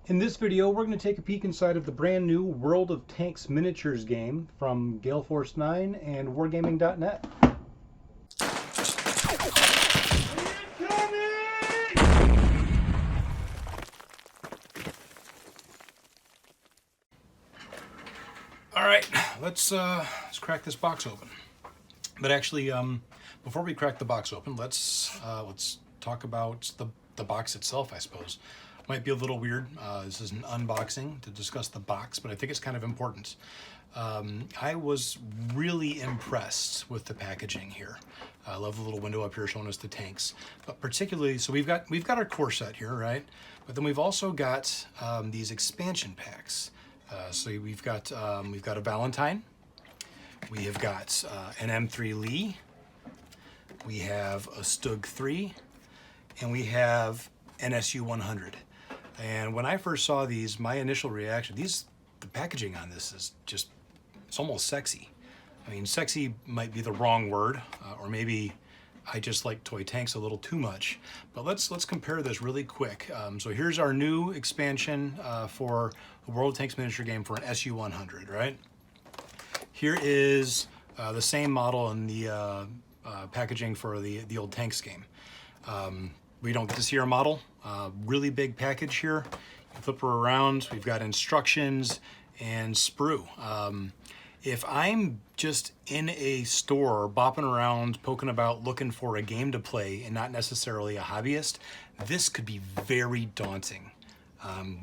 In this video, we're going to take a peek inside of the brand new World of Tanks miniatures game from Gale Force 9 and Wargaming.net. All right, let's crack this box open. But actually, before we crack the box open, let's talk about the box itself. I suppose might be a little weird. This is an unboxing to discuss the box, but I think it's kind of important. I was really impressed with the packaging here. I love the little window up here showing us the tanks, but particularly, so we've got our core set here, right? But then we've also got these expansion packs. So we've got a Valentine. We have got an M3 Lee. We have a Stug 3, and we have an SU 100. And when I first saw these, my initial reaction, the packaging on this is just, it's almost sexy. I mean, sexy might be the wrong word, or maybe I just like toy tanks a little too much. But let's compare this really quick. So here's our new expansion for the World of Tanks miniature game for an SU 100, right? Here is the same model in the packaging for the old tanks game. We don't get to see our model. Really big package here. You flip her around. We've got instructions and sprue. If I'm just in a store bopping around, poking about, looking for a game to play and not necessarily a hobbyist, this could be very daunting.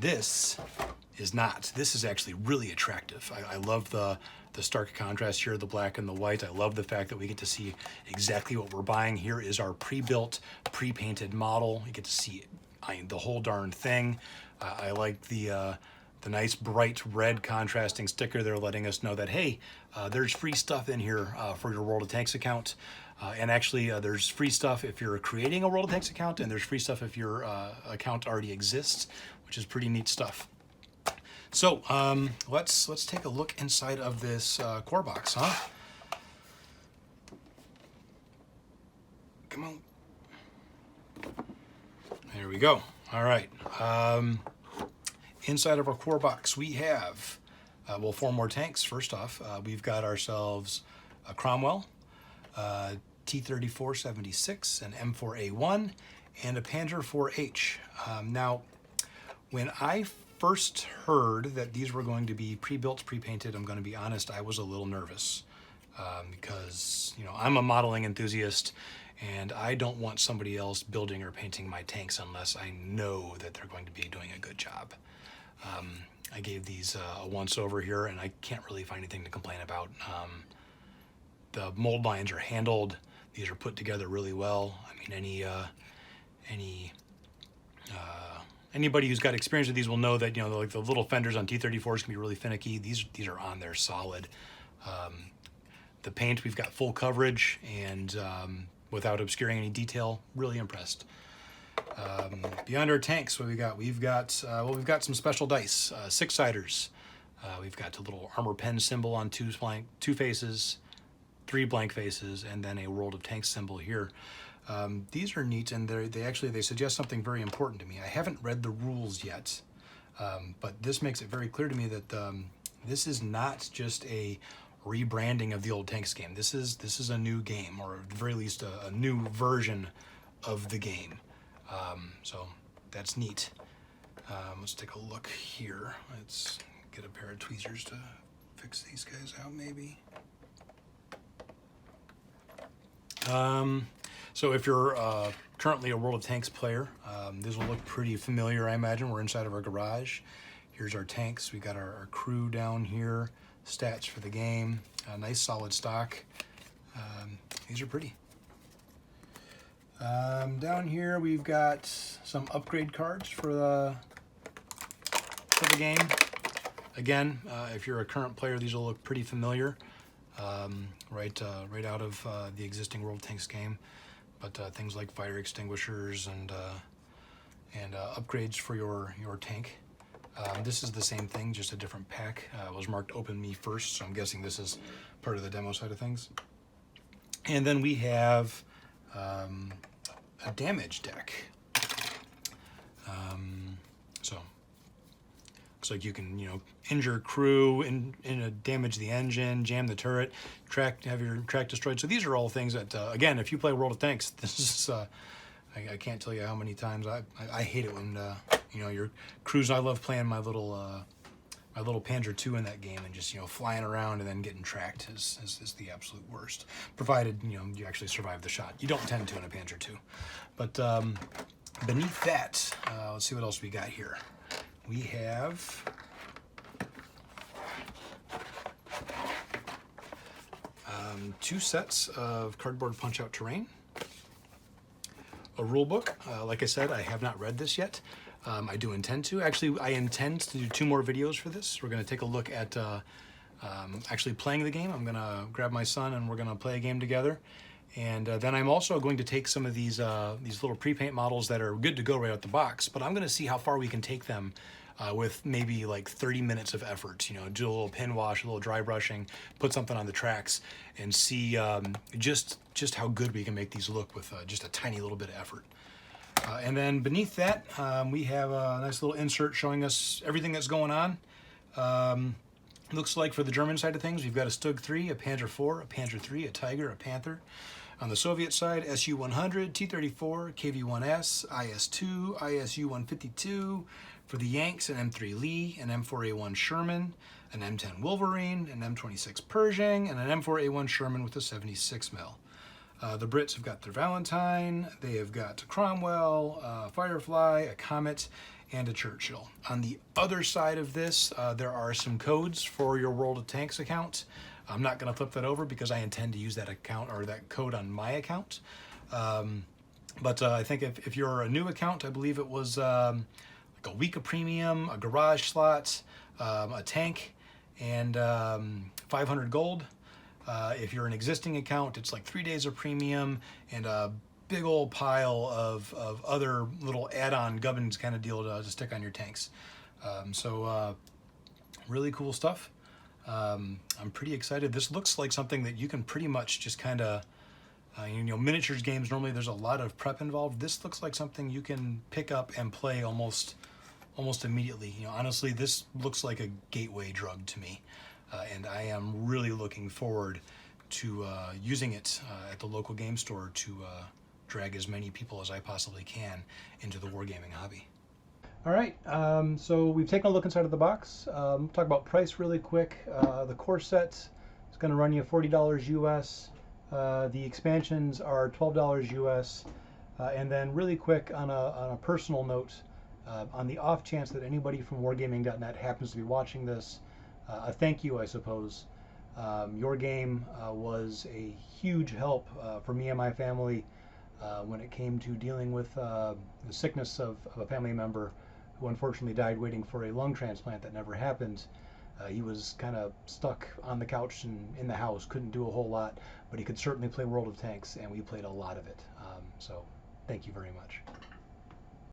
This is not. This is actually really attractive. I love the stark contrast here, the black and the white. I love the fact that we get to see exactly what we're buying. Here is our pre-built, pre-painted model. You get to see the whole darn thing. I like the nice bright red contrasting sticker. They're letting us know that, hey, there's free stuff in here for your World of Tanks account. And actually, there's free stuff if you're creating a World of Tanks account, and there's free stuff if your account already exists, which is pretty neat stuff. So let's take a look inside of this core box, huh? Come on. There we go. All right. Inside of our core box, we have, well, 4 more tanks. First off, we've got ourselves a Cromwell, T-34-76, an M4A1, and a Panzer 4H. Now, when I first heard that these were going to be pre-built, pre-painted, I'm going to be honest, I was a little nervous because, you know, I'm a modeling enthusiast and I don't want somebody else building or painting my tanks unless I know that they're going to be doing a good job. I gave these a once over here and I can't really find anything to complain about. The mold lines are handled. These are put together really well. I mean, anybody who's got experience with these will know that, you know, like the little fenders on T-34s can be really finicky. These are on there solid. The paint, we've got full coverage and without obscuring any detail. Really impressed. Beyond our tanks, what we've got some special dice, 6-siders. We've got a little armor pen symbol on 2 faces, 3 blank faces, and then a World of Tanks symbol here. These are neat, and they suggest something very important to me. I haven't read the rules yet, but this makes it very clear to me that this is not just a rebranding of the old tanks game. This is a new game, or at the very least a new version of the game. So that's neat. Let's take a look here. Let's get a pair of tweezers to fix these guys out, maybe. So if you're currently a World of Tanks player, this will look pretty familiar, I imagine. We're inside of our garage. Here's our tanks. We got our crew down here, stats for the game, a nice solid stock. These are pretty. Down here we've got some upgrade cards for the game. Again, if you're a current player, these will look pretty familiar. Right out of the existing World of Tanks game, but things like fire extinguishers and upgrades for your tank. This is the same thing, just a different pack. It was marked Open Me First, so I'm guessing this is part of the demo side of things. And then we have a damage deck. So Looks like you can, injure crew and damage the engine, jam the turret, have your track destroyed. So these are all things that, again, if you play World of Tanks, this is, I can't tell you how many times I hate it when, your crews. I love playing my little Panzer II in that game, and just, flying around and then getting tracked is the absolute worst. Provided, you actually survive the shot. You don't tend to in a Panzer II. But beneath that, let's see what else we got here. We have two sets of cardboard punch-out terrain, a rule book. Like I said, I have not read this yet. I do intend to. Actually, I intend to do 2 more videos for this. We're going to take a look at actually playing the game. I'm going to grab my son and we're going to play a game together. And then I'm also going to take some of these little pre-paint models that are good to go right out the box, but I'm going to see how far we can take them with maybe like 30 minutes of effort. Do a little pin wash, a little dry brushing, put something on the tracks, and see just how good we can make these look with just a tiny little bit of effort. And then beneath that, we have a nice little insert showing us everything that's going on. Looks like for the German side of things, we've got a Stug 3, a Panzer IV, a Panzer III, a Tiger, a Panther. On the Soviet side, Su-100, T-34, KV-1S, IS-2, ISU-152. For the Yanks, an M3 Lee, an M4A1 Sherman, an M10 Wolverine, an M26 Pershing, and an M4A1 Sherman with a 76 mil. The Brits have got their Valentine, they have got Cromwell, a Firefly, a Comet, and a Churchill. On the other side of this, there are some codes for your World of Tanks account. I'm not going to flip that over because I intend to use that account or that code on my account. But I think if you're a new account, I believe it was like a week of premium, a garage slot, a tank, and 500 gold. If you're an existing account, it's like 3 days of premium and a big old pile of other little add-on gubbins kind of deal to stick on your tanks. So really cool stuff. I'm pretty excited. This looks like something that you can pretty much just kind of, miniatures games, normally there's a lot of prep involved. This looks like something you can pick up and play almost immediately. Honestly, this looks like a gateway drug to me. And I am really looking forward to using it at the local game store to drag as many people as I possibly can into the wargaming hobby. All right, so we've taken a look inside of the box. Talk about price really quick. The core set is going to run you $40 US. The expansions are $12 US. And then really quick on a personal note, on the off chance that anybody from wargaming.net happens to be watching this, a thank you, I suppose. Your game was a huge help for me and my family when it came to dealing with the sickness of a family member who unfortunately died waiting for a lung transplant that never happened. He was kind of stuck on the couch and in the house, couldn't do a whole lot, but he could certainly play World of Tanks, and we played a lot of it. So thank you very much.